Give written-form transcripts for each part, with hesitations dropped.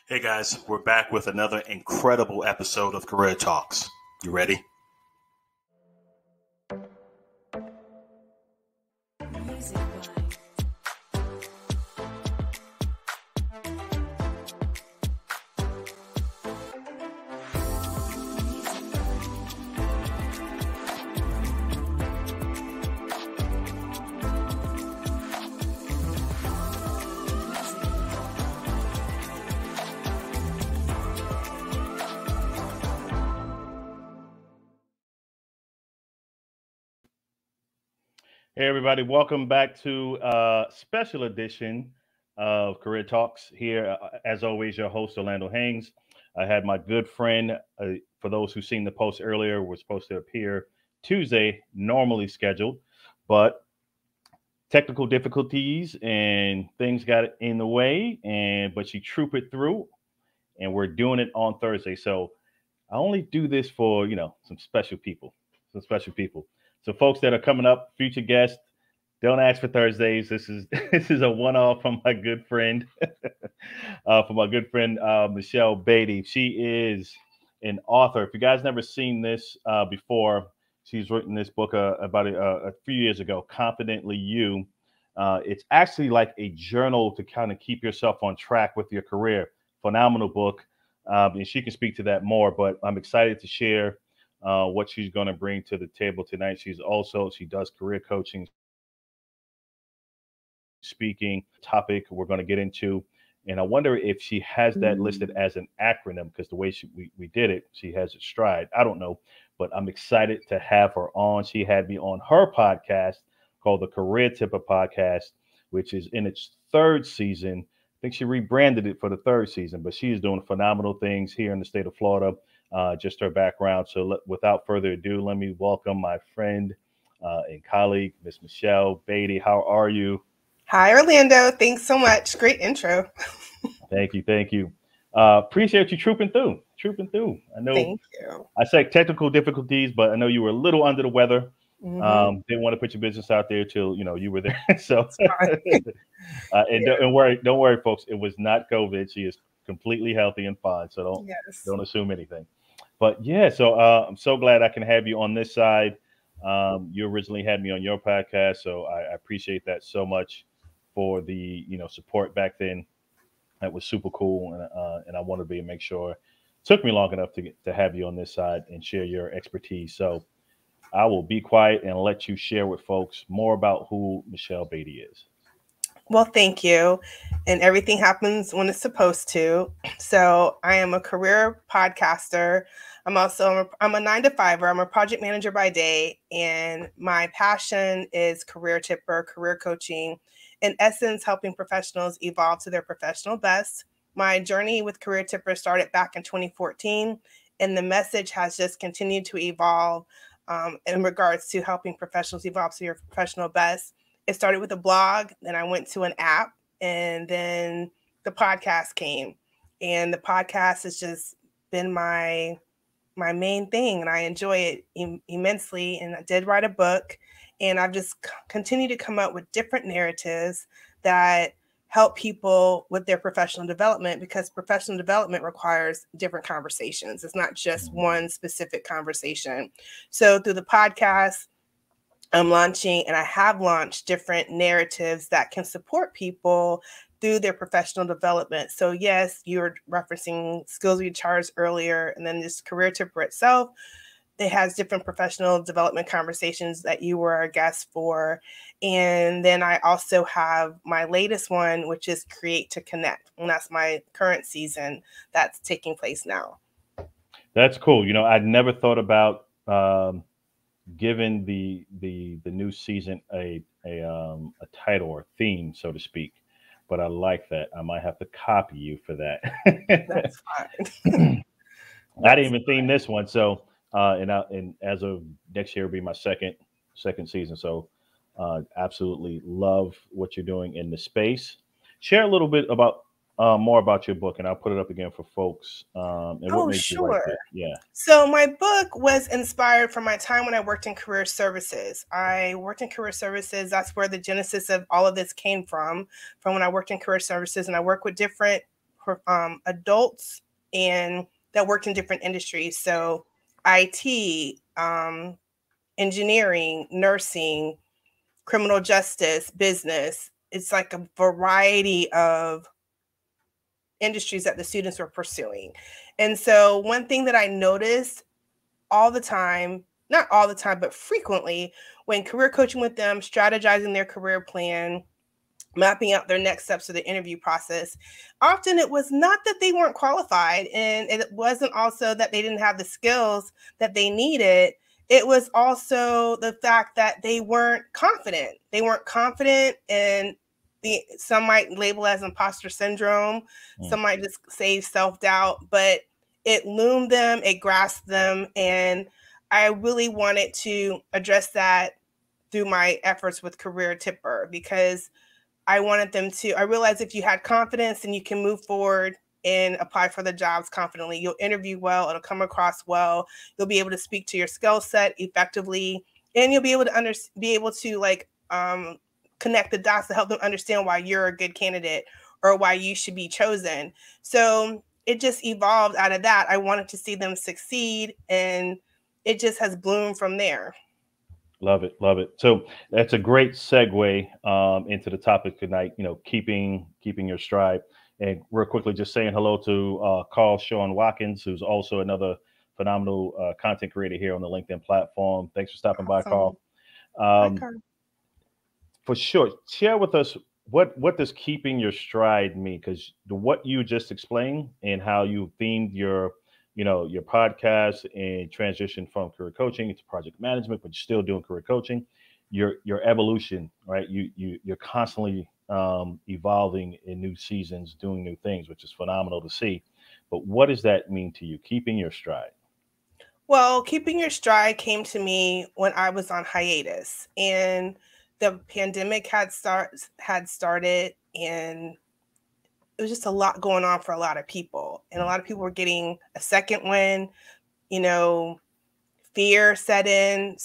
Hey guys, we're back with another incredible episode of Career Talks. You ready? Hey everybody, welcome back to a special edition of Career Talks. Here, as always, your host Orlando Haynes. I had my good friend, for those who've seen the post earlier, was supposed to appear Tuesday, normally scheduled, but technical difficulties and things got in the way, but she trooped it through, and we're doing it on Thursday. So I only do this for, some special people, So folks that are coming up, future guests, don't ask for Thursdays. This is this is a one-off from my good friend, Michelle Beatty. She is an author. If you guys never seen this before, she's written this book about a few years ago, Confidently You. It's actually like a journal to kind of keep yourself on track with your career. Phenomenal book, and she can speak to that more. But I'm excited to share what she's going to bring to the table tonight. She does career coaching, speaking topic we're going to get into. And I wonder if she has that listed as an acronym, because the way we did it, she has it stride. I don't know, but I'm excited to have her on. She had me on her podcast called the Career Tipper Podcast, which is in its third season. I think she rebranded it for the third season, but she is doing phenomenal things here in the state of Florida, just her background. So without further ado, let me welcome my friend and colleague, Miss Michelle Beatty. How are you? Hi, Orlando. Thanks so much. Great intro. Thank you. Appreciate you trooping through. I know. Thank you. I say technical difficulties, but I know you were a little under the weather. Mm-hmm. Didn't want to put your business out there till you were there. So, don't worry, folks. It was not COVID. She is completely healthy and fine. So don't assume anything. But yeah, so I'm so glad I can have you on this side. You originally had me on your podcast, so I appreciate that so much for the support back then. That was super cool, and I wanted to make sure. It took me long enough to have you on this side and share your expertise. So I will be quiet and let you share with folks more about who Michelle Beatty is. Well, thank you. And everything happens when it's supposed to. So I am a career podcaster. I'm a 9-to-5er. I'm a project manager by day. And my passion is career tipper, career coaching, in essence, helping professionals evolve to their professional best. My journey with Career Tipper started back in 2014, and the message has just continued to evolve in regards to helping professionals evolve to your professional best. It started with a blog, then I went to an app, and then the podcast came. And the podcast has just been my main thing, and I enjoy it immensely. And I did write a book, and I've just continued to come up with different narratives that help people with their professional development, because professional development requires different conversations. It's not just one specific conversation. So through the podcast, I'm launching, and I have launched different narratives that can support people through their professional development. So yes, you were referencing Skills Recharge earlier, and then this Career Tipper itself, it has different professional development conversations that you were a guest for. And then I also have my latest one, which is Create to Connect. And that's my current season that's taking place now. That's cool. I'd never thought about giving the new season a title or theme, so to speak. But I like that. I might have to copy you for that. That's fine. I didn't even theme this one, so and as of next year will be my second season. So absolutely love what you're doing in the space. Share a little bit about more about your book, and I'll put it up again for folks. And what made you write it? Yeah. So my book was inspired from my time when I worked in career services. I worked in career services. That's where the genesis of all of this came from when I worked in career services. And I work with different adults and that worked in different industries. So IT, engineering, nursing, criminal justice, business. It's like a variety of industries that the students were pursuing. And so one thing that I noticed all the time, not all the time, but frequently when career coaching with them, strategizing their career plan, mapping out their next steps of the interview process, often it was not that they weren't qualified, and it wasn't also that they didn't have the skills that they needed. It was also the fact that they weren't confident. They weren't confident, and some might label as imposter syndrome. Some might just say self-doubt, but it loomed them, it grasped them, and I really wanted to address that through my efforts with Career Tipper, because I wanted them to, I realized if you had confidence, then you can move forward and apply for the jobs confidently. You'll interview well, it'll come across well, you'll be able to speak to your skill set effectively, and you'll be able to connect the dots to help them understand why you're a good candidate or why you should be chosen. So it just evolved out of that. I wanted to see them succeed, and it just has bloomed from there. Love it, love it. So that's a great segue into the topic tonight. Keeping your stride. And real quickly, just saying hello to Carl Sean Watkins, who's also another phenomenal content creator here on the LinkedIn platform. Thanks for stopping by, Carl. Hi, Carl. For sure, share with us what does keeping your stride mean? Because what you just explained and how you themed your podcast and transition from career coaching into project management, but you're still doing career coaching, your evolution, right? You're constantly evolving in new seasons, doing new things, which is phenomenal to see. But what does that mean to you, keeping your stride? Well, keeping your stride came to me when I was on hiatus, and the pandemic had started, and it was just a lot going on for a lot of people. And a lot of people were getting a second wind, fear set in.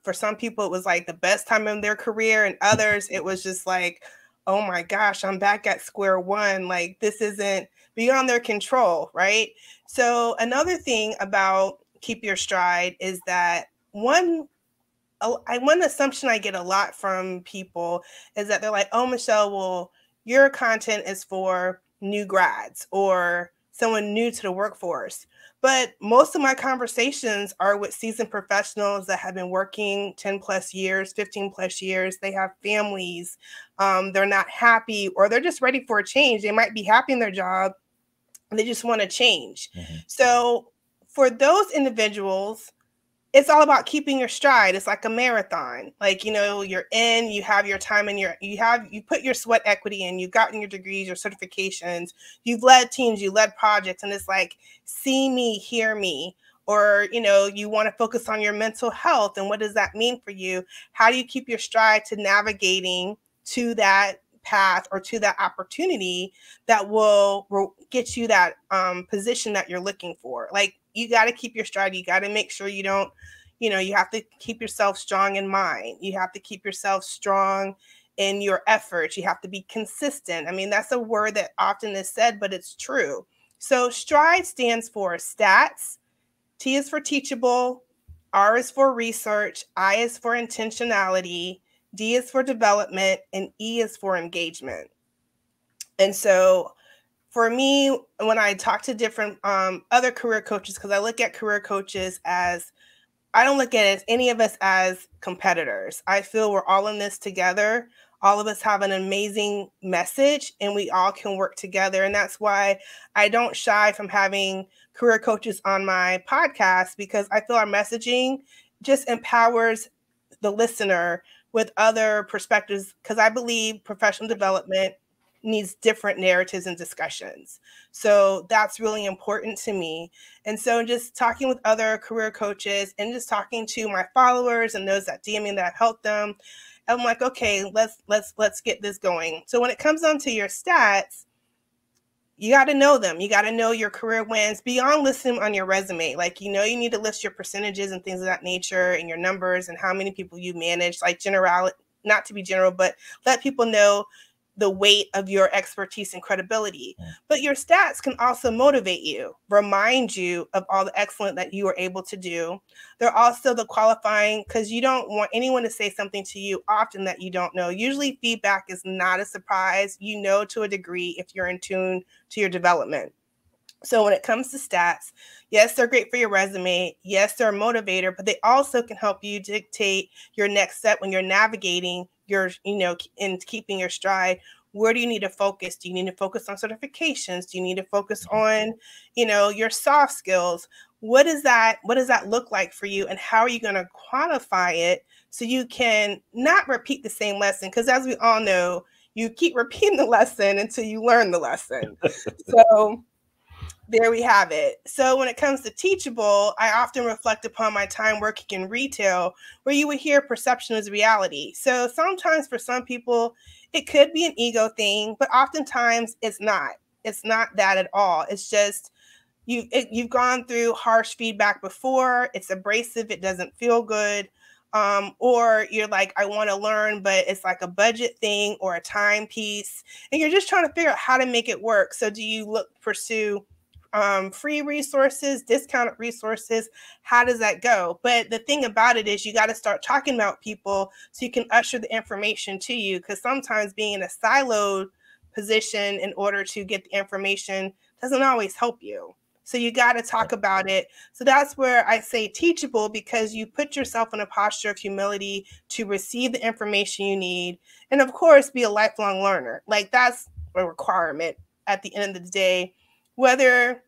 For some people, it was like the best time in their career, and others, it was just like, oh my gosh, I'm back at square one. Like, this isn't beyond their control, right? So another thing about keep your stride is that one assumption I get a lot from people is that they're like, oh, Michelle, well, your content is for new grads or someone new to the workforce. But most of my conversations are with seasoned professionals that have been working 10 plus years, 15 plus years. They have families. They're not happy, or they're just ready for a change. They might be happy in their job, and they just want to change. Mm-hmm. So for those individuals, it's all about keeping your stride. It's like a marathon. Like, you're in, you have your time, and you put your sweat equity in, you've gotten your degrees, your certifications, you've led teams, you led projects, and it's like, see me, hear me. Or, you want to focus on your mental health, and what does that mean for you? How do you keep your stride to navigating to that path or to that opportunity that will get you that position that you're looking for? Like, you got to keep your stride. You got to make sure you don't, you have to keep yourself strong in mind. You have to keep yourself strong in your efforts. You have to be consistent. I mean, that's a word that often is said, but it's true. So STRIDE stands for stats. T is for teachable. R is for research. I is for intentionality. D is for development. And E is for engagement. And so for me, when I talk to different other career coaches, because I look at career coaches I don't look at any of us as competitors. I feel we're all in this together. All of us have an amazing message, and we all can work together. And that's why I don't shy from having career coaches on my podcast, because I feel our messaging just empowers the listener with other perspectives, because I believe professional development needs different narratives and discussions. So that's really important to me. And so just talking with other career coaches and just talking to my followers and those that DM me that I've helped them, I'm like, okay, let's get this going. So when it comes down to your stats, you got to know them. You got to know your career wins beyond listing them on your resume. Like, you need to list your percentages and things of that nature, and your numbers and how many people you manage, like not to be general, but let people know the weight of your expertise and credibility. But your stats can also motivate you, remind you of all the excellent that you were able to do. They're also the qualifying, because you don't want anyone to say something to you often that you don't know. Usually feedback is not a surprise. You know to a degree if you're in tune to your development. So when it comes to stats, yes, they're great for your resume. Yes, they're a motivator, but they also can help you dictate your next step when you're navigating your, in keeping your stride. Where do you need to focus? Do you need to focus on certifications? Do you need to focus on, your soft skills? What does that look like for you? And how are you going to quantify it so you can not repeat the same lesson? Because as we all know, you keep repeating the lesson until you learn the lesson. So there we have it. So when it comes to teachable, I often reflect upon my time working in retail, where you would hear perception is reality. So sometimes for some people, it could be an ego thing, but oftentimes it's not. It's not that at all. It's just you've gone through harsh feedback before. It's abrasive. It doesn't feel good. Or you're like, I want to learn, but it's like a budget thing or a time piece, and you're just trying to figure out how to make it work. So do you pursue free resources, discounted resources? How does that go? But the thing about it is you got to start talking about people so you can usher the information to you, because sometimes being in a siloed position in order to get the information doesn't always help you. So you got to talk about it. So that's where I say teachable, because you put yourself in a posture of humility to receive the information you need. And of course, be a lifelong learner. Like, that's a requirement at the end of the day. Whether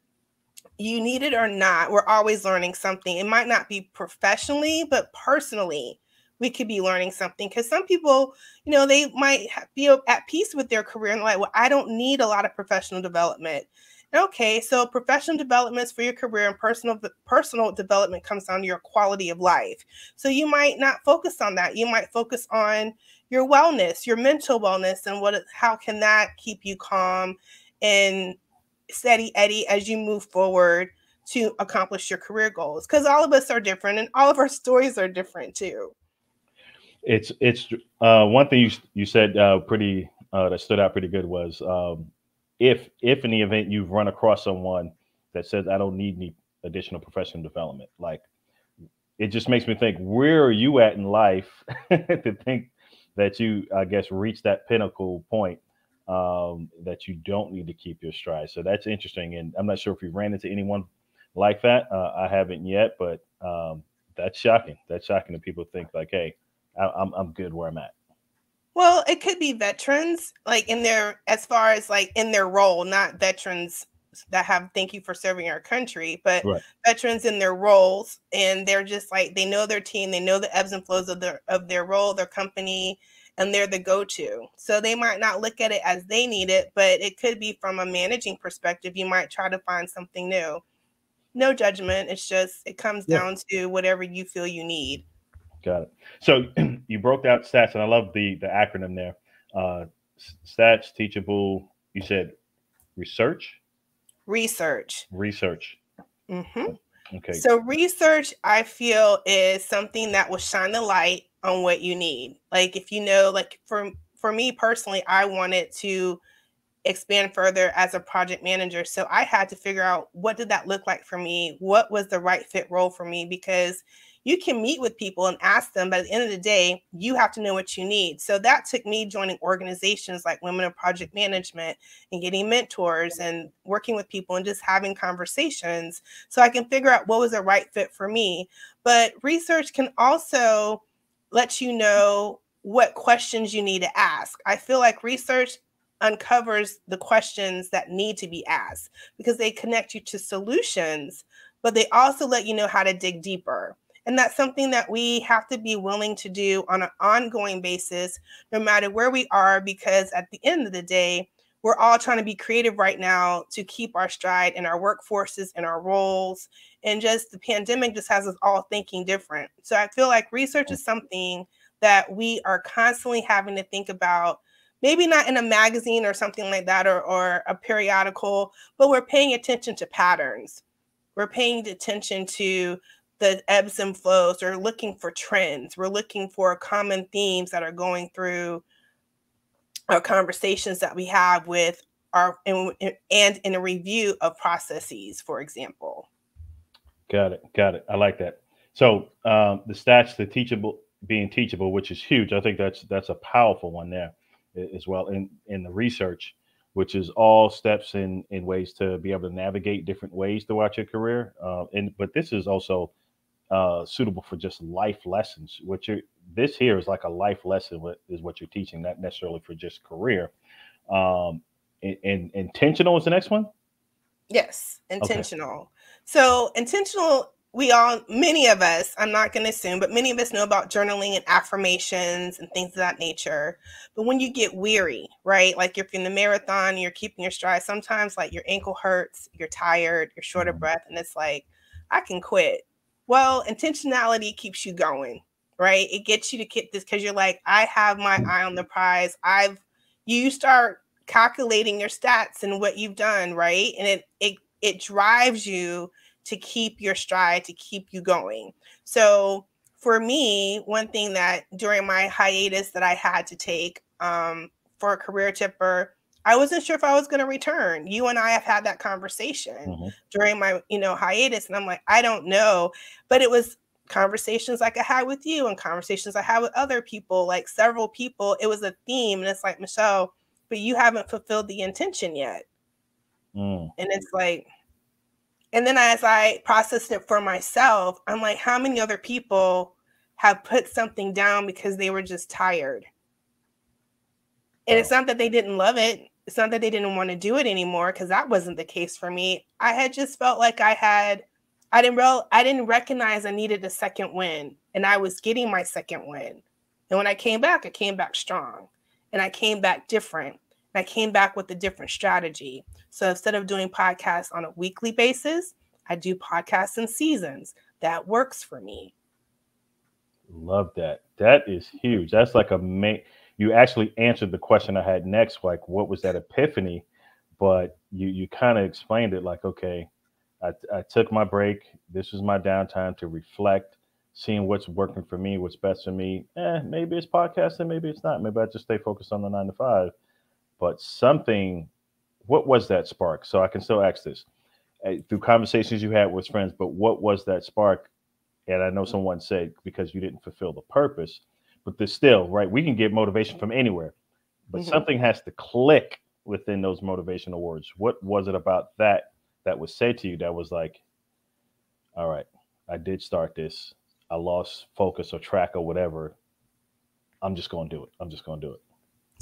you need it or not, we're always learning something. It might not be professionally, but personally, we could be learning something. Because some people, they might be at peace with their career and like, well, I don't need a lot of professional development. Okay, so professional development is for your career, and personal development comes down to your quality of life. So you might not focus on that. You might focus on your wellness, your mental wellness, and how can that keep you calm and steady Eddie as you move forward to accomplish your career goals. Because all of us are different, and all of our stories are different too. It's one thing you said pretty that stood out pretty good was if in the event you've run across someone that says, I don't need any additional professional development, like, it just makes me think, where are you at in life to think that you, I guess, reach that pinnacle point that you don't need to keep your stride. So that's interesting. And I'm not sure if you ran into anyone like that. I haven't yet, but that's shocking. That's shocking that people think like, hey, I'm good where I'm at. Well, it could be veterans, like as far as like in their role, not veterans that have thank you for serving our country, but Right. Veterans in their roles, and they're just like, they know their team, they know the ebbs and flows of their role, their company, and they're the go-to. So they might not look at it as they need it, but it could be from a managing perspective. You might try to find something new. No judgment. It's just, it comes down to whatever you feel you need. Got it. So you broke out stats, and I love the acronym there. Stats, teachable. You said research. Research. Mm-hmm. Okay. So research, I feel, is something that will shine the light on what you need. Like, if like for me personally, I wanted to expand further as a project manager. So I had to figure out, what did that look like for me? What was the right fit role for me? Because you can meet with people and ask them, but at the end of the day, you have to know what you need. So that took me joining organizations like Women in Project Management and getting mentors and working with people and just having conversations so I can figure out what was the right fit for me. But research can also let you know what questions you need to ask. I feel like research uncovers the questions that need to be asked because they connect you to solutions, but they also let you know how to dig deeper. And that's something that we have to be willing to do on an ongoing basis, no matter where we are, because at the end of the day, we're all trying to be creative right now to keep our stride in our workforces and our roles. And just the pandemic just has us all thinking different. So I feel like research is something that we are constantly having to think about, maybe not in a magazine or something like that, or a periodical, but we're paying attention to patterns. We're paying attention to the ebbs and flows. We're looking for trends. We're looking for common themes that are going through or conversations that we have with our, and in a review of processes, for example. Got it. I like that. So the stats, the teachable, being teachable, which is huge. I think that's a powerful one there as well. In the research, which is all steps in ways to be able to navigate different ways throughout your career. But this is also suitable for just life lessons. This here is like a life lesson. Is what you're teaching, not necessarily for just career. And intentional is the next one. Yes, intentional. Okay. So intentional, many of us, I'm not going to assume, but many of us know about journaling and affirmations and things of that nature. But when you get weary, right? Like if you're in the marathon, you're keeping your stride, sometimes like your ankle hurts, you're tired, you're short of breath, and it's like, I can quit. Well, intentionality keeps you going, right? It gets you to get this because you're like, I have my eye on the prize. You start calculating your stats and what you've done, right? And it drives you to keep your stride, to keep you going. So for me, one thing that during my hiatus that I had to take for a career tipper, I wasn't sure if I was going to return. You and I have had that conversation during my, hiatus. And I'm like, I don't know. But it was conversations like I had with you and conversations I had with other people, like several people. It was a theme. And it's like, Michelle, but you haven't fulfilled the intention yet. And it's like, and then as I processed it for myself, I'm like, how many other people have put something down because they were just tired? And it's not that they didn't love it. It's not that they didn't want to do it anymore, because that wasn't the case for me. I had just felt like I didn't recognize I needed a second win, and I was getting my second win. And when I came back strong, and I came back different. And I came back with a different strategy. So instead of doing podcasts on a weekly basis, I do podcasts in seasons. That works for me. Love that. That is huge. That's like you actually answered the question I had next, like what was that epiphany? But you kind of explained it like, okay, I took my break. This was my downtime to reflect, seeing what's working for me, what's best for me. Maybe it's podcasting, maybe it's not. Maybe I just stay focused on the 9 to 5. But what was that spark? So I can still ask this through conversations you had with friends, but what was that spark? And I know someone said because you didn't fulfill the purpose, but there's still, right? We can get motivation from anywhere, but something has to click within those motivational words. What was it about that was said to you that was like, all right, I did start this. I lost focus or track or whatever. I'm just going to do it.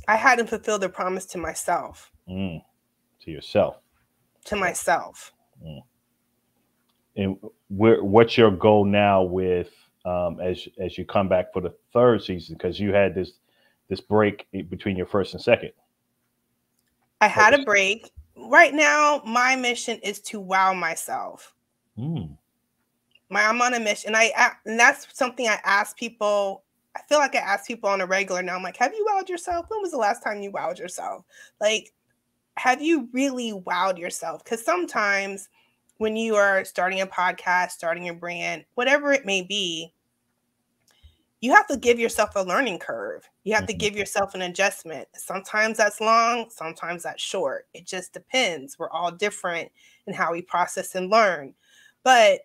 I hadn't fulfilled the promise to myself. To yourself. To myself. And what's your goal now with as you come back for the third season? Because you had this break between your first and second. I had a break. Right now, my mission is to wow myself. I'm on a mission, and that's something I ask people. I feel like I ask people on a regular now. I'm like, have you wowed yourself? When was the last time you wowed yourself? Like, have you really wowed yourself? Because sometimes when you are starting a podcast, starting your brand, whatever it may be, you have to give yourself a learning curve. You have to give yourself an adjustment. Sometimes that's long, sometimes that's short. It just depends. We're all different in how we process and learn. But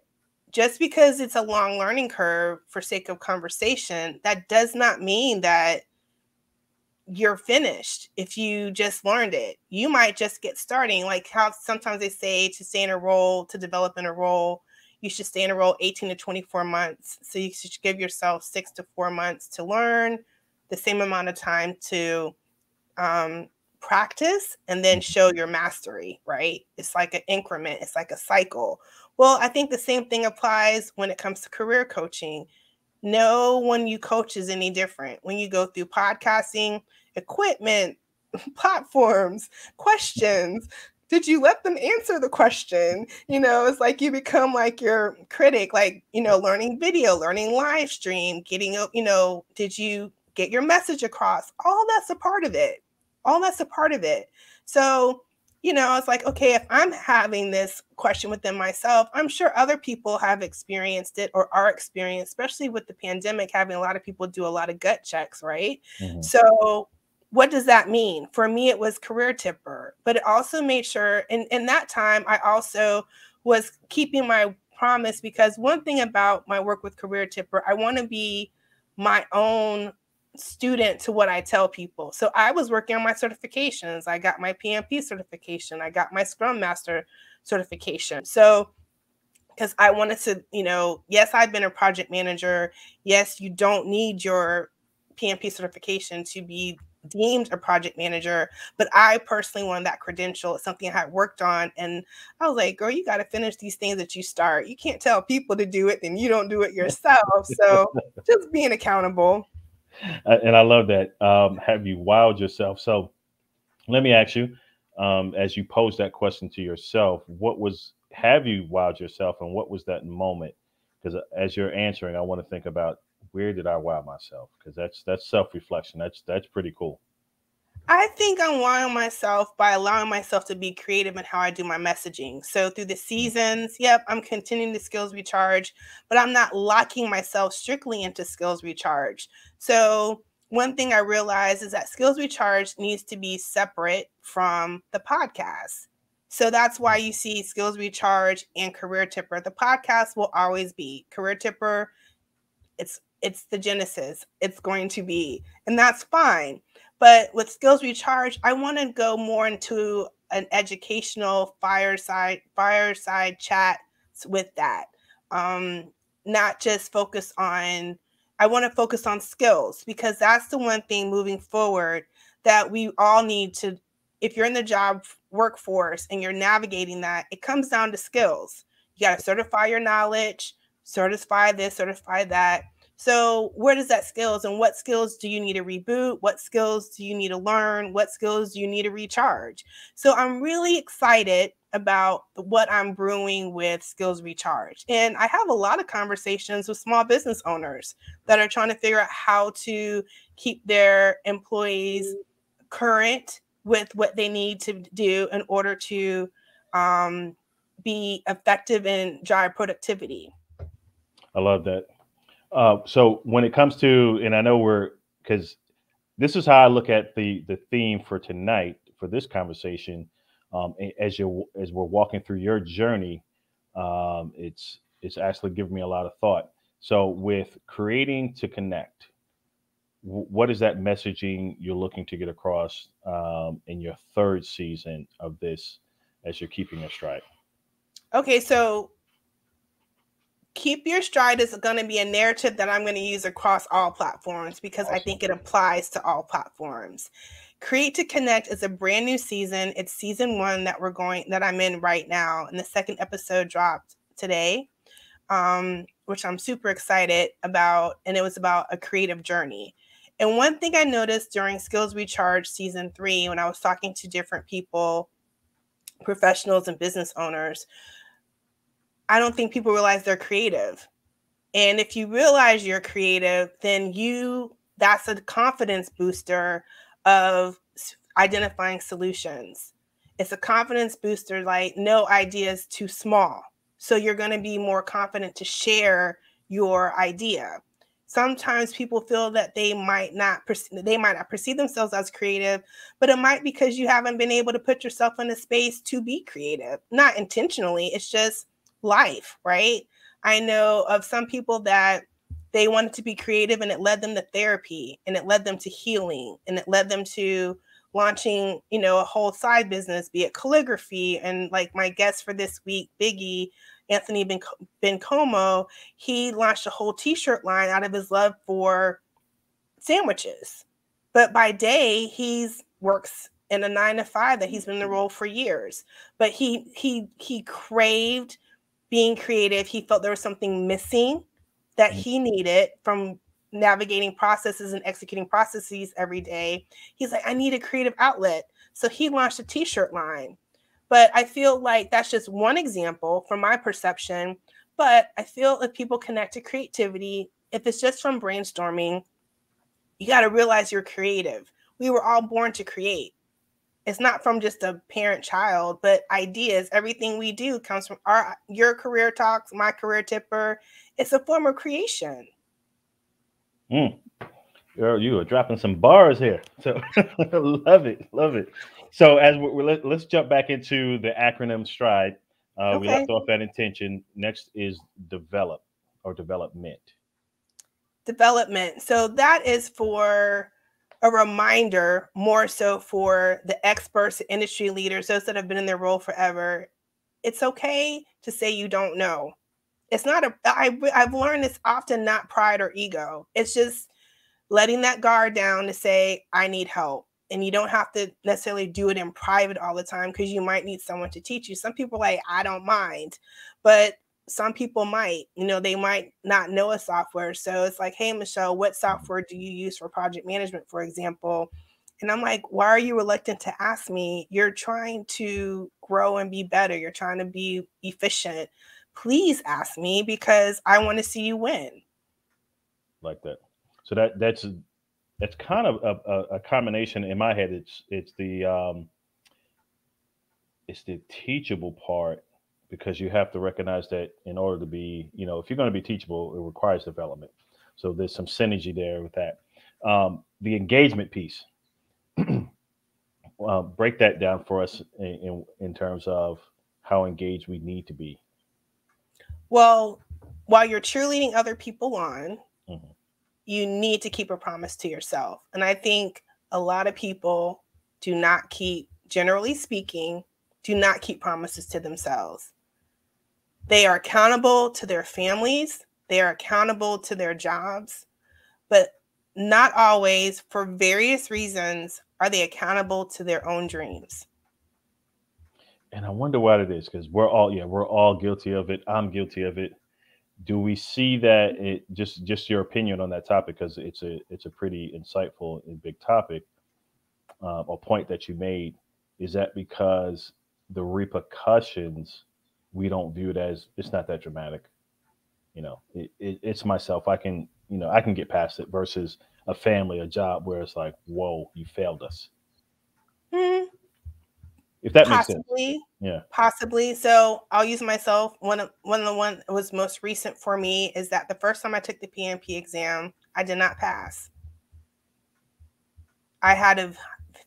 just because it's a long learning curve for sake of conversation, that does not mean that you're finished. If you just learned it, you might just get starting. Like how sometimes they say to stay in a role, to develop in a role, you should stay in a role 18 to 24 months. So you should give yourself 6 to 4 months to learn, the same amount of time to practice, and then show your mastery, right? It's like an increment. It's like a cycle. Well, I think the same thing applies when it comes to career coaching. No one you coach is any different. When you go through podcasting, equipment, platforms, questions, did you let them answer the question? It's like you become like your critic, like, learning video, learning live stream, getting, did you get your message across? All that's a part of it. So, it's like, okay, if I'm having this question within myself, I'm sure other people have experienced it or are experienced, especially with the pandemic, having a lot of people do a lot of gut checks, right? So what does that mean? For me, it was career tipper, but it also made sure in that time, I also was keeping my promise, because one thing about my work with career tipper, I want to be my own student to what I tell people. So I was working on my certifications. I got my PMP certification. I got my Scrum Master certification. So because I wanted to, yes, I've been a project manager. Yes, you don't need your PMP certification to be deemed a project manager, but I personally wanted that credential. It's something I had worked on, and I was like, girl, you got to finish these things that you start. You can't tell people to do it, then you don't do it yourself. So just being accountable. And I love that. Have you wowed yourself? So let me ask you, as you pose that question to yourself, have you wowed yourself, and what was that moment? Because as you're answering, I want to think about, where did I wow myself? Because that's self-reflection. That's pretty cool. I think I'm wowing myself by allowing myself to be creative in how I do my messaging. So through the seasons, yep, I'm continuing the skills recharge, but I'm not locking myself strictly into skills recharge. So one thing I realized is that skills recharge needs to be separate from the podcast. So that's why you see skills recharge and career tipper. The podcast will always be career tipper. It's the genesis. It's going to be, and that's fine. But with skills recharge, I want to go more into an educational fireside chat with that. Not just focus on, I want to focus on skills, because that's the one thing moving forward that we all need to, if you're in the job workforce and you're navigating that, it comes down to skills. You got to certify your knowledge, certify this, certify that. So where does that skills, and what skills do you need to reboot? What skills do you need to learn? What skills do you need to recharge? So I'm really excited about what I'm brewing with Skills Recharge. And I have a lot of conversations with small business owners that are trying to figure out how to keep their employees current with what they need to do in order to be effective and drive productivity. I love that. So when it comes to, and I know because this is how I look at the theme for tonight for this conversation. As we're walking through your journey, it's actually giving me a lot of thought. So with creating to connect, what is that messaging you're looking to get across in your third season of this, as you're keeping your stride? Okay, so keep your stride is going to be a narrative that I'm going to use across all platforms, because awesome. I think it applies to all platforms. Create to Connect is a brand new season. It's season 1 that I'm in right now, and the second episode dropped today, which I'm super excited about. And it was about a creative journey. And one thing I noticed during Skills Recharge season 3, when I was talking to different people, professionals and business owners, I don't think people realize they're creative. And if you realize you're creative, then that's a confidence booster of identifying solutions. It's a confidence booster, like no idea is too small. So you're going to be more confident to share your idea. Sometimes people feel that they might not perceive themselves as creative, but it might be because you haven't been able to put yourself in a space to be creative. Not intentionally, it's just life, right? I know of some people that they wanted to be creative, and it led them to therapy, and it led them to healing, and it led them to launching, a whole side business, be it calligraphy. And like my guest for this week, Biggie, Anthony Bencomo, he launched a whole t-shirt line out of his love for sandwiches. But by day, he works in a 9-to-5 that he's been in the role for years. But he craved being creative. He felt there was something missing that he needed from navigating processes and executing processes every day. He's like, I need a creative outlet. So he launched a t-shirt line. But I feel like that's just one example from my perception. But I feel if people connect to creativity, if it's just from brainstorming, you got to realize you're creative. We were all born to create. It's not from just a parent-child, but ideas. Everything we do comes from your career talks, my career tipper. It's a form of creation. Girl, you are dropping some bars here. So love it, love it. So let's jump back into the acronym STRIDE. We Okay. left off at intention. Next is develop or development. Development. So that is for a reminder, more so for the experts, industry leaders, those that have been in their role forever. It's okay to say you don't know. It's not I've learned it's often not pride or ego. It's just letting that guard down to say, I need help. And you don't have to necessarily do it in private all the time because you might need someone to teach you. Some people are like, I don't mind, but some people might, they might not know a software. So it's like, hey, Michelle, what software do you use for project management, for example? And I'm like, why are you reluctant to ask me? You're trying to grow and be better. You're trying to be efficient. Please ask me because I want to see you win. Like that. So that's kind of a combination in my head. It's the teachable part because you have to recognize that in order to be, if you're going to be teachable, it requires development. So there's some synergy there with that. The engagement piece, break that down for us in terms of how engaged we need to be. Well, while you're cheerleading other people on, Mhm. you need to keep a promise to yourself. And I think a lot of people do not keep, generally speaking, do not keep promises to themselves. They are accountable to their families, they are accountable to their jobs, but not always, for various reasons, are they accountable to their own dreams. And I wonder what it is because we're all guilty of it. I'm guilty of it. Do we see that it just your opinion on that topic because it's a pretty insightful and big topic or point that you made, is that because the repercussions, we don't view it as it's not that dramatic, it's myself, I can get past it versus a family, a job where it's like, whoa, you failed us, Hmm. if that makes sense. Possibly, Yeah. possibly. So I'll use myself. One of the one that was most recent for me is that the first time I took the PMP exam, I did not pass. I had a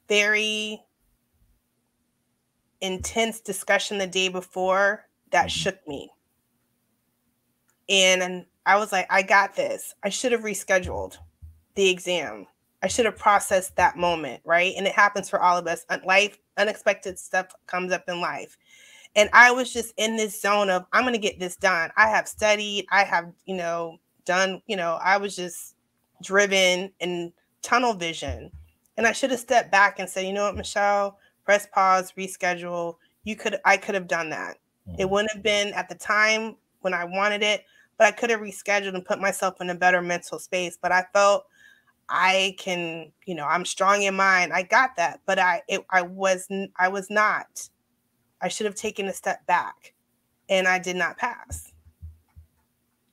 very intense discussion the day before that Mhm. shook me. And I was like, I got this. I should have rescheduled the exam. I should have processed that moment, right? And it happens for all of us. Life, unexpected stuff comes up in life. And I was just in this zone of, I'm going to get this done. I have studied, I have, done, I was just driven in tunnel vision. And I should have stepped back and said, you know what, Michelle, press pause, reschedule. I could have done that. It Mhm. wouldn't have been at the time when I wanted it, but I could have rescheduled and put myself in a better mental space. But I felt I can, I'm strong in mind. I got that, but I was not. I should have taken a step back, and I did not pass.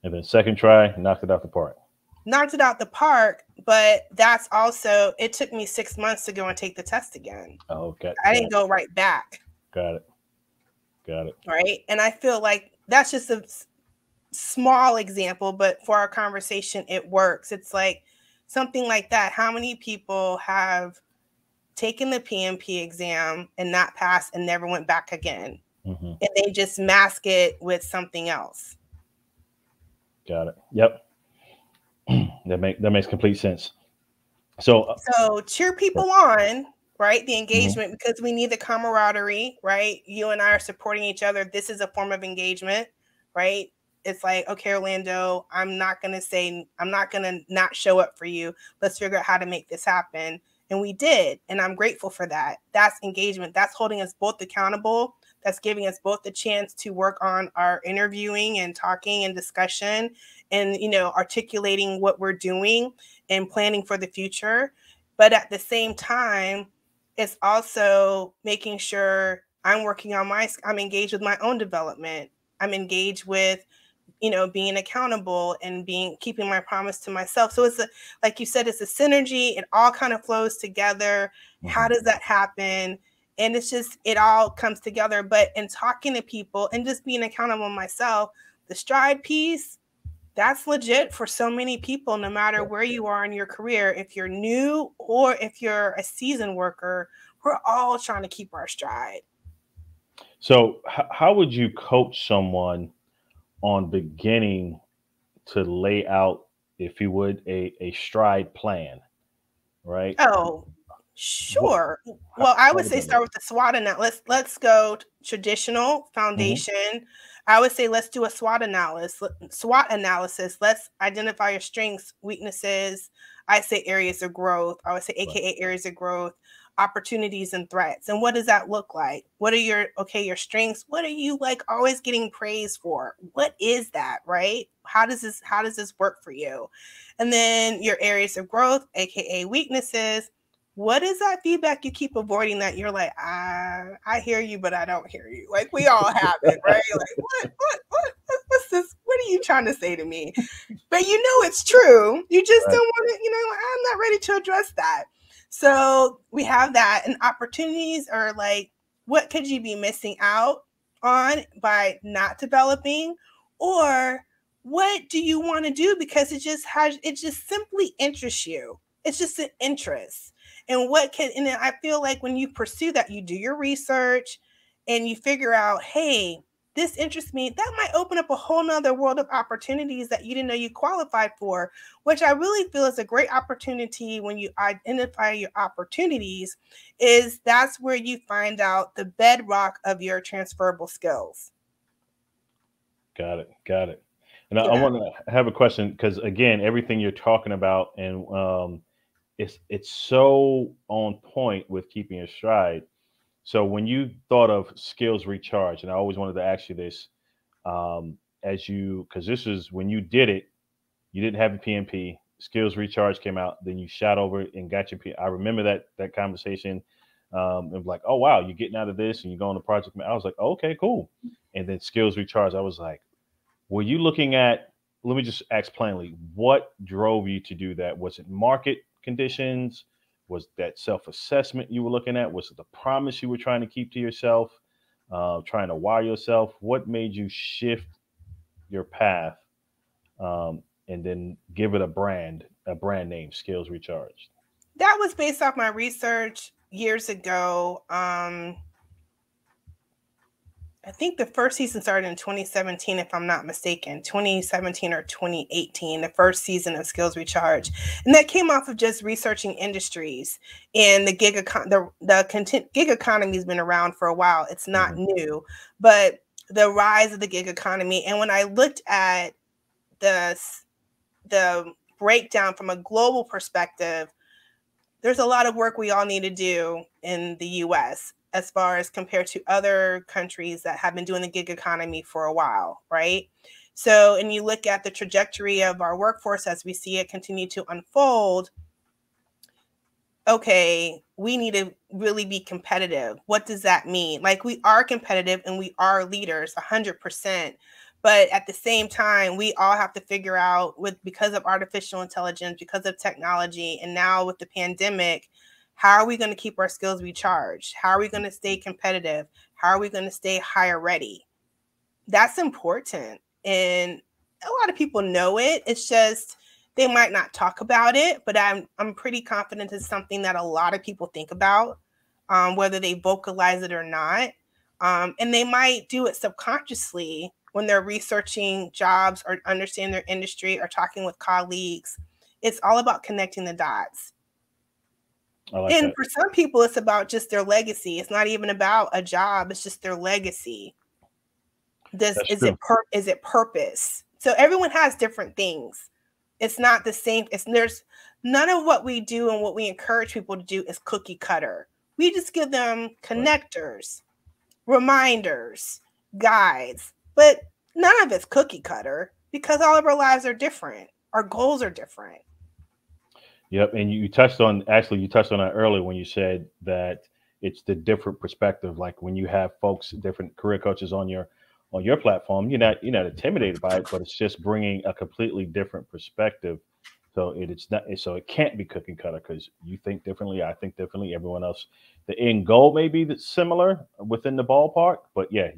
And then second try, knocked it out the park. Knocked it out the park, but that's also, it took me 6 months to go and take the test again. Oh, I didn't go right back. got it. Got it. Right. And I feel like that's just a small example, but for our conversation, it works. It's like something like that. How many people have taken the PMP exam and not passed and never went back again? Hmm. And they just mask it with something else. Got it. Yep. That makes complete sense. So Cheer people on, right? The mhm. engagement, because we need the camaraderie, right? You and I are supporting each other. This is a form of engagement, right? It's like, okay, Orlando, I'm not going to not show up for you. Let's figure out how to make this happen. And we did. And I'm grateful for that. That's engagement. That's holding us both accountable. That's giving us both the chance to work on our interviewing and talking and discussion and, articulating what we're doing and planning for the future. But at the same time, it's also making sure I'm engaged with my own development. I'm engaged with, being accountable and keeping my promise to myself. So like you said, it's a synergy. It all kind of flows together. How Mhm. does that happen? And it's just, it all comes together. But in talking to people and just being accountable myself, the stride piece, that's legit for so many people, no matter where you are in your career. If you're new or if you're a seasoned worker, we're all trying to keep our stride. So, how would you coach someone on beginning to lay out, if you would, a stride plan, right? Oh, What, sure. Well, I how would would say that look? start with the SWOT analysis. Let's go traditional Hmm. foundation. I would say let's do a SWOT analysis. SWOT analysis. Let's identify your strengths, weaknesses. I say areas of growth. I would say Right. AKA areas of growth, opportunities and threats. And what does that look like? What are your strengths? What are you like always getting praised for? What is that, right? How does this work for you? And then your areas of growth, AKA weaknesses. What is that feedback you keep avoiding that you're like, I hear you, but I don't hear you? Like we all have it, right? Like, what's this? What are you trying to say to me? But you know it's true. You just don't Right. want to, I'm not ready to address that. So we have that. And opportunities are like, what could you be missing out on by not developing? Or what do you want to do because it just simply interests you? It's just an interest. And then I feel like when you pursue that, you do your research and you figure out, hey, this interests me, that might open up a whole nother world of opportunities that you didn't know you qualified for, which I really feel is a great opportunity when you identify your opportunities, is that's where you find out the bedrock of your transferable skills. Got it. Got it. And I Yeah. want to have a question because again, everything you're talking about, and it's so on point with keeping your stride. So when you thought of skills recharge, and I always wanted to ask you this, because this is when you did it, you didn't have a PMP. Skills recharge came out, then you shot over it and got your P. I remember that conversation. And like, oh wow, you're getting out of this and you're going to project. I was like, oh, okay, cool. And then skills recharge, I was like, were you looking at? Let me just ask plainly, what drove you to do that? Was it market conditions? Was that self-assessment you were looking at? Was it the promise you were trying to keep to yourself? Trying to wire yourself? What made you shift your path, and then give it a brand name, Skills Recharged? That was based off my research years ago. I think the first season started in 2017, if I'm not mistaken, 2017 or 2018, the first season of Skills Recharge. And that came off of just researching industries and the content gig economy has been around for a while. It's not Hmm. new, but the rise of the gig economy. And when I looked at the the breakdown from a global perspective, there's a lot of work we all need to do in the US as far as compared to other countries that have been doing the gig economy for a while, right? So, and you look at the trajectory of our workforce as we see it continue to unfold, okay, we need to really be competitive. What does that mean? Like we are competitive and we are leaders 100%. But at the same time, we all have to figure out because of artificial intelligence, because of technology, and now with the pandemic, how are we going to keep our skills recharged? How are we going to stay competitive? How are we going to stay hire ready? That's important. And a lot of people know it. It's just they might not talk about it, but I'm pretty confident it's something that a lot of people think about, whether they vocalize it or not. And they might do it subconsciously when they're researching jobs or understanding their industry or talking with colleagues. It's all about connecting the dots. I like And that. for some people, it's about just their legacy. It's not even about a job, it's just their legacy. Does That's true. is it purpose? So everyone has different things. It's not the same. There's none of what we do and what we encourage people to do is cookie cutter. We just give them Right. connectors, reminders, guides, but none of it's cookie cutter because all of our lives are different. Our goals are different. Yep, and you touched on that earlier when you said that it's the different perspective. Like when you have folks, different career coaches on your platform, you're not intimidated by it, but it's just bringing a completely different perspective. So it's not so it can't be cookie cutter because you think differently, I think differently, everyone else. The end goal may be similar within the ballpark, but yeah,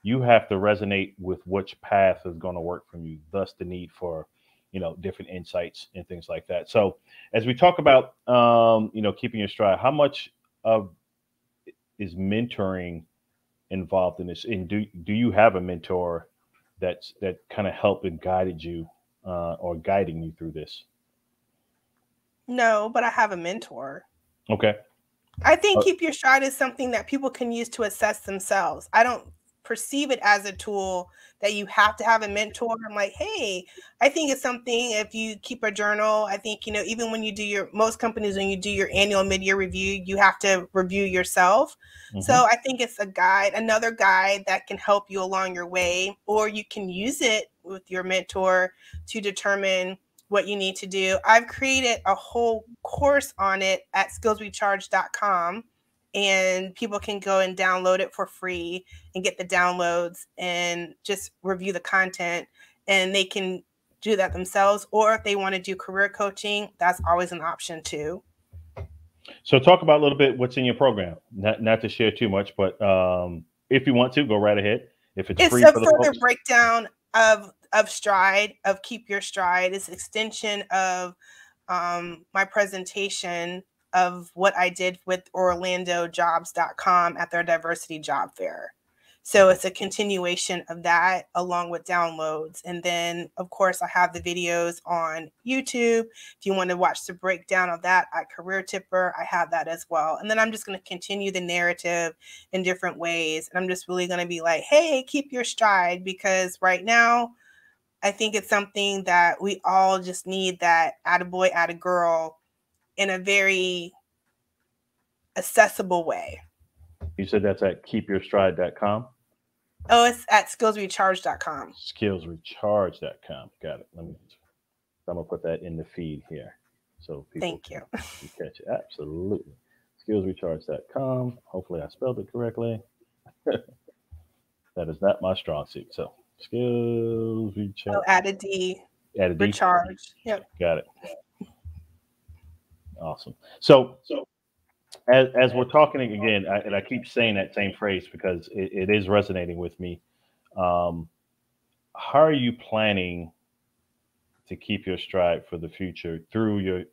you have to resonate with which path is going to work for you. Thus, the need for, different insights and things like that. So, as we talk about, keeping your stride, how much of is mentoring involved in this? And do you have a mentor that kind of helped and guided you, or guiding you through this? No, but I have a mentor. Okay. I think Keep Your Stride is something that people can use to assess themselves. I don't perceive it as a tool that you have to have a mentor. I'm like, hey, I think it's something, if you keep a journal, I think, even when you do most companies, when you do your annual mid-year review, you have to review yourself. So I think it's another guide that can help you along your way, or you can use it with your mentor to determine what you need to do. I've created a whole course on it at skillsrecharge.com, and people can go and download it for free and get the downloads and just review the content, and they can do that themselves. Or if they want to do career coaching, that's always an option too. So talk about a little bit what's in your program. Not to share too much, but if you want to, go right ahead. If it's free a for the further folks. breakdown of Stride, of Keep Your Stride. It's an extension of my presentation of what I did with OrlandoJobs.com at their diversity job fair. So it's a continuation of that, along with downloads. And then, of course, I have the videos on YouTube. If you want to watch the breakdown of that at Career Tipper, I have that as well. And then I'm just going to continue the narrative in different ways. And I'm just really going to be like, hey, keep your stride, because right now, I think it's something that we all just need, that attaboy, attagirl, in a very accessible way. You said that's at keepyourstride.com? Oh, it's at skillsrecharge.com. Skillsrecharge.com. Got it. I'm going to put that in the feed here, so people Thank you. Can catch it. Absolutely. Skillsrecharge.com. Hopefully I spelled it correctly. That is not my strong suit. So Skills Recharge. Oh, add a D. Add a D. Recharge. Yep. Got it. Awesome. So as we're talking again, and I keep saying that same phrase because it is resonating with me. How are you planning to keep your stride for the future through your?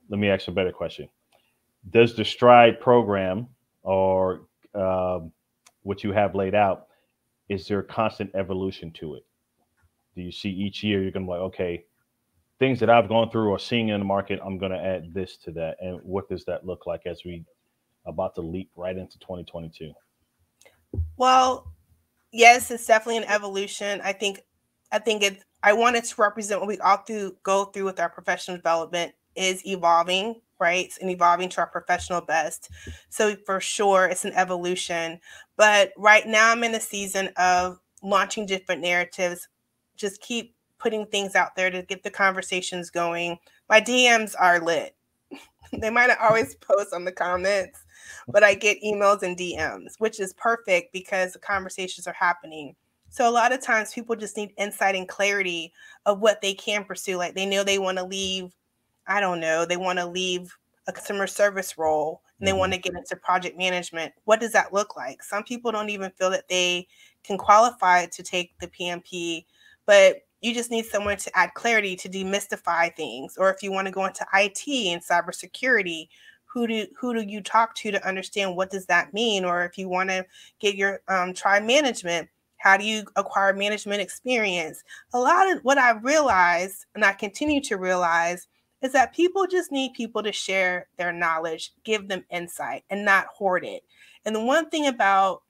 Let me ask a better question. Does the Stride program, or what you have laid out, is there a constant evolution to it? Do you see each year you're going to be like, okay, things that I've gone through or seeing in the market, I'm going to add this to that. And what does that look like as we about to leap right into 2022? Well, yes, it's definitely an evolution. I think I want it to represent what we all go through with our professional development is evolving, right? And evolving to our professional best. So for sure, it's an evolution. But right now I'm in a season of launching different narratives. Just keep putting things out there to get the conversations going. My DMs are lit. They might not always post on the comments, but I get emails and DMs, which is perfect because the conversations are happening. So a lot of times people just need insight and clarity of what they can pursue. Like they know they want to leave, I don't know, they want to leave a customer service role and they want to get into project management. What does that look like? Some people don't even feel that they can qualify to take the PMP, but you just need someone to add clarity, to demystify things. Or if you want to go into IT and cybersecurity, who do you talk to understand what does that mean? Or if you want to get your try management, how do you acquire management experience? A lot of what I've realized, and I continue to realize, is that people just need people to share their knowledge, give them insight, and not hoard it. And the one thing about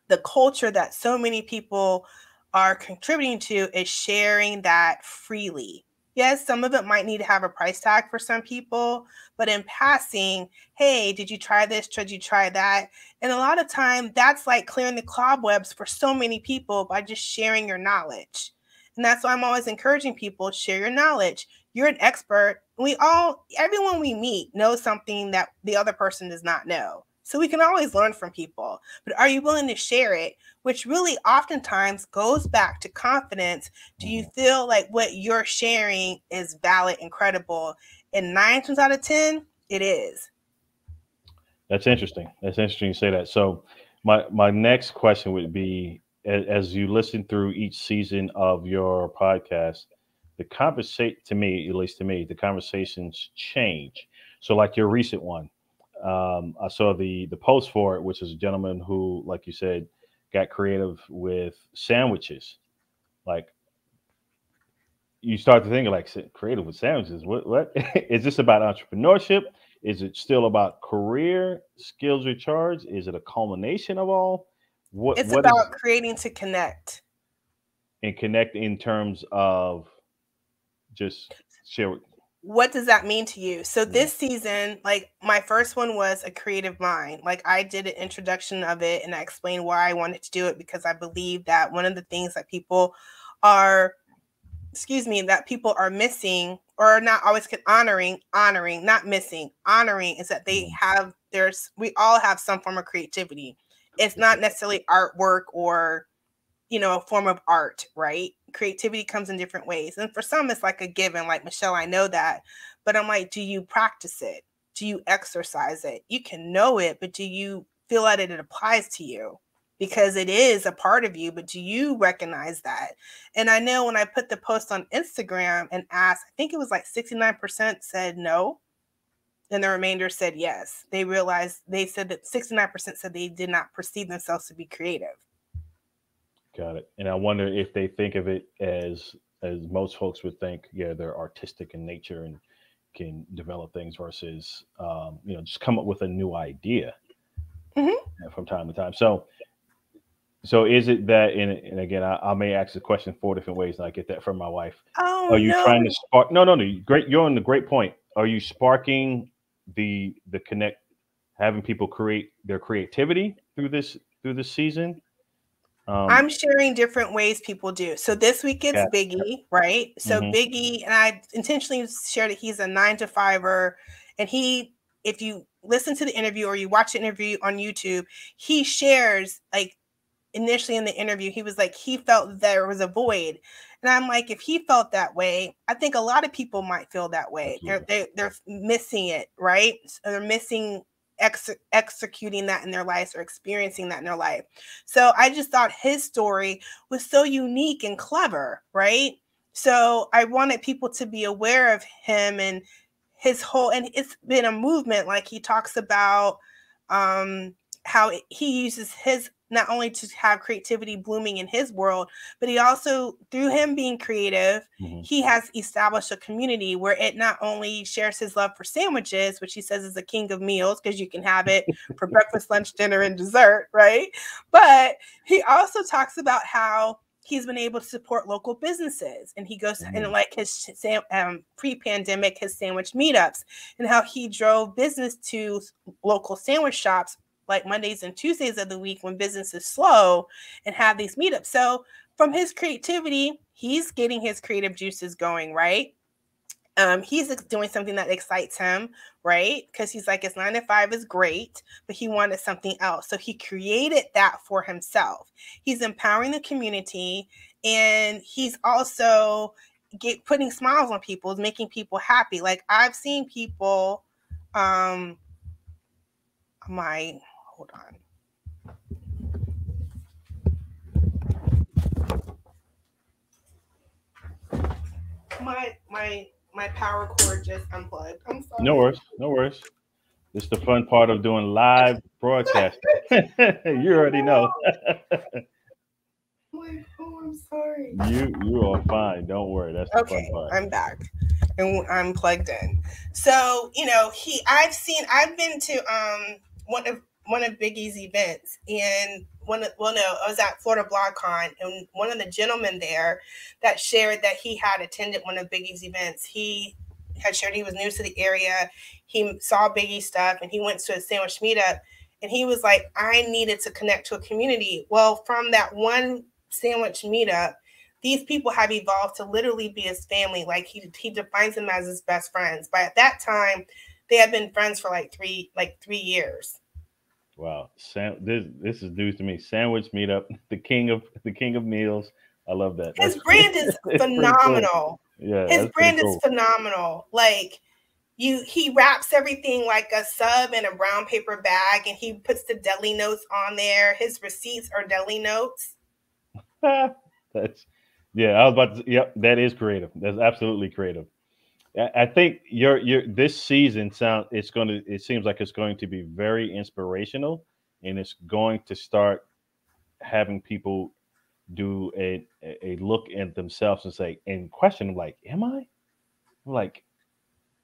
the culture that so many people are contributing to is sharing that freely. Yes, some of it might need to have a price tag for some people, but in passing, hey, did you try this? Should you try that? And a lot of time that's like clearing the cobwebs for so many people by just sharing your knowledge. And that's why I'm always encouraging people, share your knowledge. You're an expert. Everyone we meet knows something that the other person does not know. So we can always learn from people, but are you willing to share it? Which really oftentimes goes back to confidence. Do you feel like what you're sharing is valid and credible? And 9 times out of 10, it is. That's interesting. That's interesting you say that. So My next question would be, as you listen through each season of your podcast, the conversation, to me, at least to me, the conversations change. So, like your recent one, I saw the post for it, which is a gentleman who, like you said, got creative with sandwiches. Like, you start to think like, creative with sandwiches. What is this about entrepreneurship? Is it still about career skills recharge? Is it a culmination of all? It's What is, about creating to connect. and connect in terms of just share? What does that mean to you? So Mm, this season, like my first one was a creative mind. Like I did an introduction of it and I explained why I wanted to do it because I believe that one of the things that people are, that people are missing or not always honoring, not missing, honoring is that they mm, have we all have some form of creativity. It's that's not right. necessarily artwork or a form of art, right? Creativity comes in different ways. And for some, it's like a given, like Michelle, I know that. But I'm like, do you practice it? Do you exercise it? You can know it, but do you feel that it applies to you? Because it is a part of you, but do you recognize that? And I know when I put the post on Instagram and asked, I think it was like 69% said no. And the remainder said yes. They said that 69% said they did not perceive themselves to be creative. Got it. And I wonder if they think of it as most folks would think. Yeah, they're artistic in nature and can develop things versus just come up with a new idea Mm-hmm. from time to time. So is it that, and again, I may ask the question four different ways, and I get that from my wife. Oh Are you no. trying to spark? No, no, no. Great, you're on the great point. Are you sparking the connect, having people create their creativity through this season? Um, I'm sharing different ways people do. So this week it's yeah. Biggie, right? So Hmm. Biggie, and I intentionally shared that he's a 9 to 5er, and if you listen to the interview or you watch the interview on YouTube, he shares like initially in the interview, he was like, he felt there was a void. And I'm like, if he felt that way, I think a lot of people might feel that way. Absolutely. They're missing it, right? So they're missing executing that in their lives or experiencing that in their life. So I just thought his story was so unique and clever, right? So I wanted people to be aware of him and his whole, and it's been a movement. Like he talks about how he uses his not only to have creativity blooming in his world, but he also, through him being creative, Hmm. he has established a community where it not only shares his love for sandwiches, which he says is the king of meals because you can have it for breakfast, lunch, dinner, and dessert, right? But he also talks about how he's been able to support local businesses, and he goes and Hmm. like his pre-pandemic his sandwich meetups and how he drove business to local sandwich shops like Mondays and Tuesdays of the week when business is slow and have these meetups. So from his creativity, he's getting his creative juices going, right? He's doing something that excites him, right? Because he's like, his 9 to 5 is great, but he wanted something else. So he created that for himself. He's empowering the community, and he's also putting smiles on people, making people happy. Like I've seen people, hold on. My power cord just unplugged. I'm sorry. No worries. No worries. It's the fun part of doing live broadcasting. You already know. I'm sorry. You are fine. Don't worry. That's the fun Okay, part. I'm back and I'm plugged in. So, I've been to one of Biggie's events, and I was at Florida BlogCon, and one of the gentlemen there that shared that he had attended one of Biggie's events. He had shared he was new to the area. He saw Biggie stuff, and he went to a sandwich meetup, and he was like, I needed to connect to a community. Well, from that one sandwich meetup, these people have evolved to literally be his family. Like he defines them as his best friends. But at that time, they had been friends for like 3 years. Wow. This is news to me. Sandwich meetup, the king of meals. I love that. His brand is it's pretty cool. phenomenal. Yeah, His that's pretty brand is cool. phenomenal. Like he wraps everything like a sub in a brown paper bag, and he puts the deli notes on there. His receipts are deli notes. That's yeah. I was about to. Yep, that is creative. That's absolutely creative. I think your this season it seems like it's going to be very inspirational, and it's going to start having people do a look at themselves and say and question like, am I? Like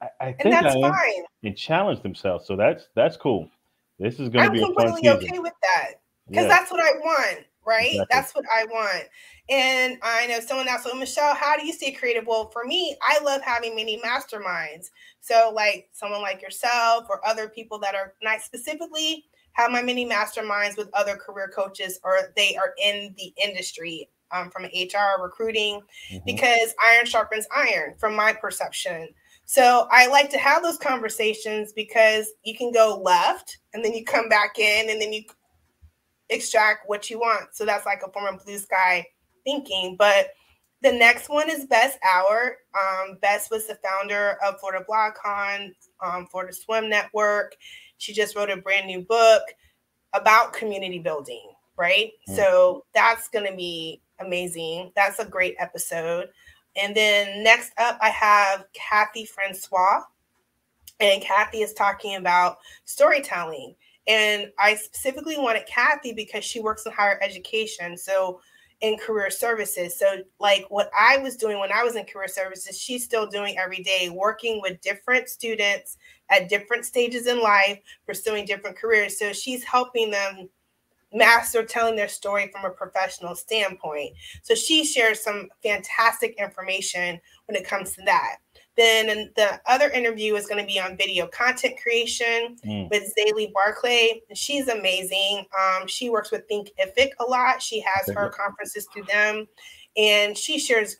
I And think I that's am, fine. and challenge themselves. So that's cool. This is going to I'm be a fun completely season. okay with that, because Yeah, that's what I want, right? exactly. That's what I want. And I know someone else, so Michelle, how do you stay creative? Well, for me, I love having mini masterminds. So like someone like yourself or other people that are not specifically have my mini masterminds with other career coaches, or they are in the industry, from HR recruiting, Hmm. because iron sharpens iron from my perception. So I like to have those conversations, because you can go left and then you come back in and then you extract what you want. So that's like a form of blue sky thinking. But the next one is Bess Hour. Bess was the founder of Florida BlogCon, Florida Swim Network. She just wrote a brand new book about community building, right? Mm. So that's going to be amazing. That's a great episode. And then next up, I have Kathy Francois. And Kathy is talking about storytelling. And I specifically wanted Kathy because she works in higher education. So in career services. So like what I was doing when I was in career services, she's still doing every day, working with different students at different stages in life, pursuing different careers. So she's helping them master telling their story from a professional standpoint. So she shares some fantastic information when it comes to that. Then the other interview is going to be on video content creation with Zaylee Barclay. She's amazing. She works with Thinkific a lot. She has her conferences through them, and she shares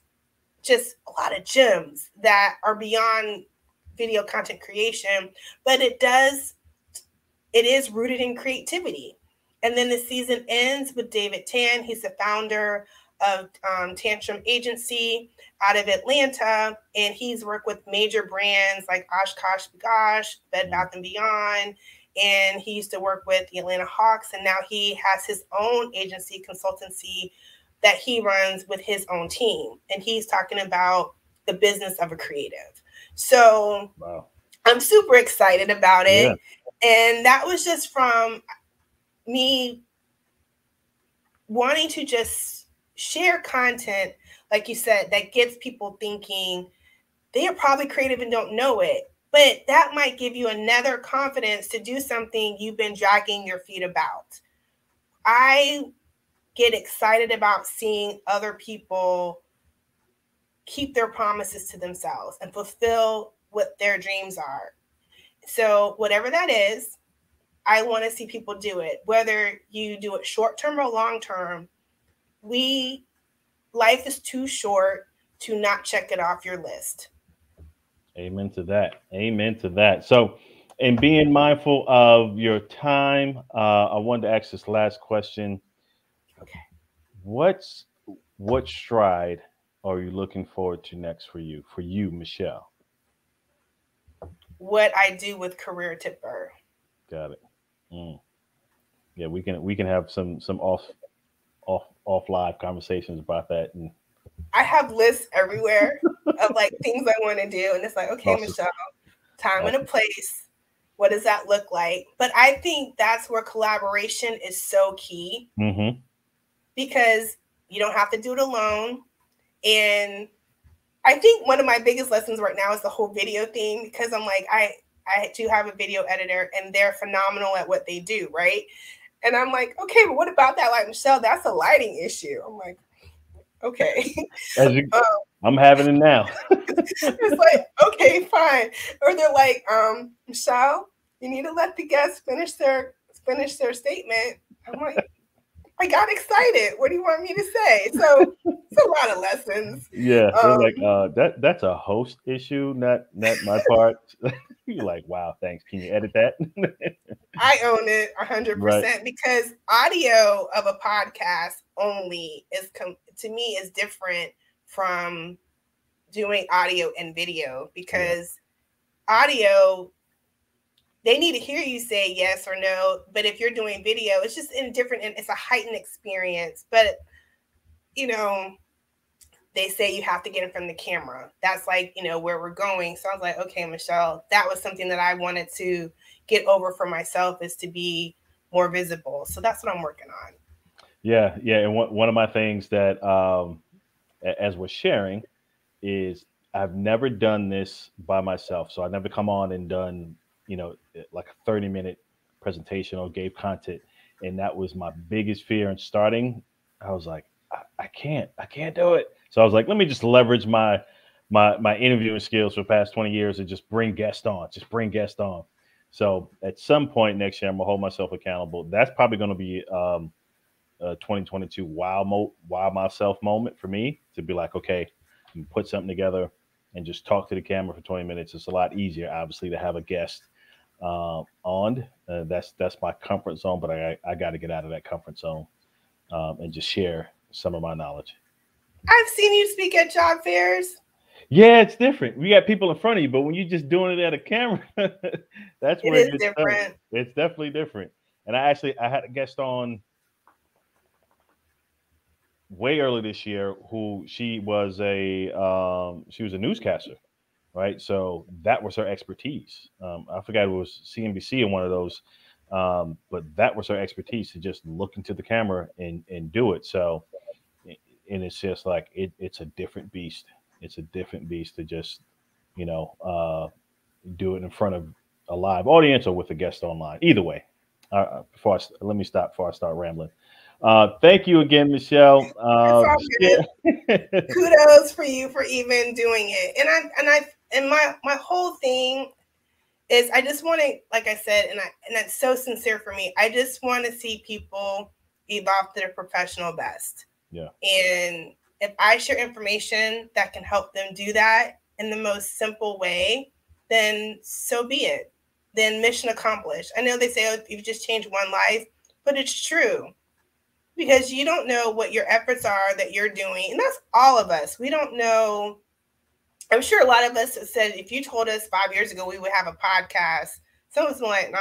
just a lot of gems that are beyond video content creation, but it is rooted in creativity. And then the season ends with David Tan. He's the founder of Tantrum Agency out of Atlanta, and he's worked with major brands like Oshkosh B'gosh, Bed Bath & Beyond, and he used to work with the Atlanta Hawks, and now he has his own agency consultancy that he runs with his own team, and he's talking about the business of a creative. So wow. I'm super excited about it. Yeah. And that was just from me wanting to just share content, like you said, that gets people thinking. They are probably creative and don't know it, but that might give you another confidence to do something you've been dragging your feet about. I get excited about seeing other people keep their promises to themselves and fulfill what their dreams are. So whatever that is, I want to see people do it, whether you do it short-term or long-term. Life is too short to not check it off your list. Amen to that. Amen to that. So, and being mindful of your time, I wanted to ask this last question. Okay. What stride are you looking forward to next for you, Michelle? What I do with Career Tipper. Got it. Yeah, we can have some off live conversations about that. And I have lists everywhere of like things I want to do, and it's like, okay, awesome. Michelle, time and a place. What does that look like? But I think that's where collaboration is so key, because you don't have to do it alone. And I think one of my biggest lessons right now is the whole video thing, because I'm like, I do have a video editor and they're phenomenal at what they do, right? And I'm like, okay, but what about that? Like, Michelle, that's a lighting issue. I'm like, okay. I'm having it now. It's like, okay, fine. Or they're like, Michelle, you need to let the guests finish their statement. I'm like, I got excited. What do you want me to say? So it's a lot of lessons. Yeah, they're like, that's a host issue, not my part. You're like, wow, thanks. Can you edit that? I own it 100%, right. Because audio of a podcast only is to me is different from doing audio and video, because audio, they need to hear you say yes or no. But if you're doing video, it's just it's a heightened experience. But, they say you have to get in front of the camera. That's like, where we're going. So I was like, okay, Michelle, that was something that I wanted to get over for myself, is to be more visible. So that's what I'm working on. Yeah. And one of my things that, as we're sharing, is I've never done this by myself. So I've never come on and done, like a 30-minute presentation or gave content. And that was my biggest fear in starting. I was like, I can't do it. So I was like, let me just leverage my interviewing skills for the past 20 years and just bring guests on. So at some point next year, I'm gonna hold myself accountable. That's probably going to be a 2022 wow myself moment for me, to be like, okay, put something together and just talk to the camera for 20 minutes. It's a lot easier, obviously, to have a guest on. That's my comfort zone, but I got to get out of that comfort zone and just share some of my knowledge. I've seen you speak at job fairs. Yeah, it's different. We got people in front of you, but when you're just doing it at a camera, that's where it is different. It's definitely different. And I had a guest on way early this year who she was a newscaster, right? So that was her expertise. I forgot it was CNBC in one of those, but that was her expertise, to just look into the camera and do it. So, and it's just like it's a different beast. It's a different beast to just do it in front of a live audience or with a guest online. Either way, let me stop before I start rambling. Thank you again, Michelle. Kudos for you for even doing it. And my whole thing is, I just want to, like I said, and that's so sincere for me. I just want to see people evolve to their professional best. Yeah. And if I share information that can help them do that in the most simple way, then so be it. Then mission accomplished. I know they say, oh, you've just changed one life, but it's true. Because you don't know what your efforts are that you're doing. And that's all of us. We don't know. I'm sure a lot of us have said, if you told us 5 years ago we would have a podcast, someone's been like,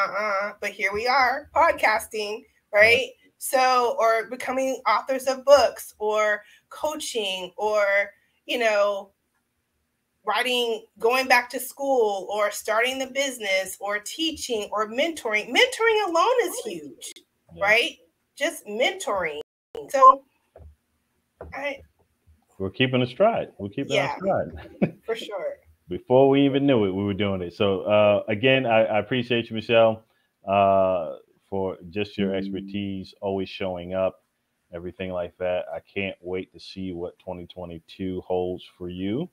but here we are, podcasting, right? So, or becoming authors of books, or coaching, or, writing, going back to school, or starting the business, or teaching, or mentoring. Mentoring alone is huge, right? Just mentoring. So we're keeping a stride. We're keeping a stride. For sure. Before we even knew it, we were doing it. So again, I appreciate you, Michelle, for just your expertise, always showing up, everything like that. I can't wait to see what 2022 holds for you.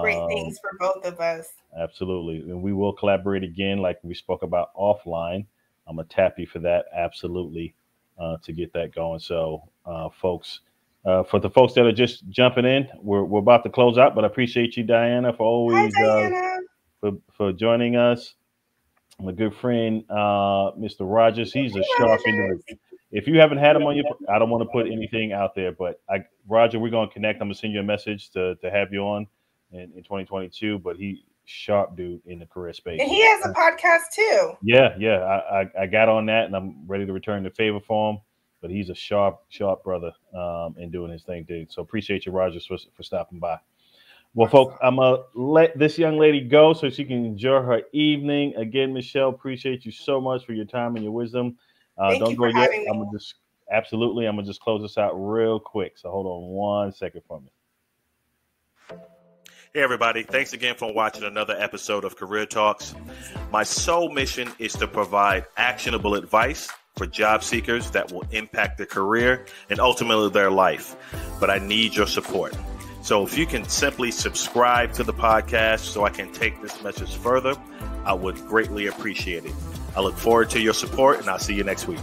Great things for both of us. Absolutely. And we will collaborate again, like we spoke about offline. I'm going to tap you for that. Absolutely. To get that going. So folks, for the folks that are just jumping in, we're about to close out, but I appreciate you, Diana, for always for joining us. My good friend, Mr. Rogers, he's a sharp individual. If you haven't had him on your, I don't want to put anything out there, but Roger, we're going to connect. I'm going to send you a message to have you on in 2022, but he sharp dude in the career space. And he has a podcast too. Yeah. I got on that and I'm ready to return the favor for him, but he's a sharp brother and doing his thing, dude. So appreciate you, Rogers, for stopping by. Well, folks, I'm going to let this young lady go so she can enjoy her evening. Again, Michelle, appreciate you so much for your time and your wisdom. Don't go yet. I'm going to just close this out real quick. So hold on 1 second for me. Hey, everybody. Thanks again for watching another episode of Career Talks. My sole mission is to provide actionable advice for job seekers that will impact their career and ultimately their life. But I need your support. So if you can simply subscribe to the podcast so I can take this message further, I would greatly appreciate it. I look forward to your support, and I'll see you next week.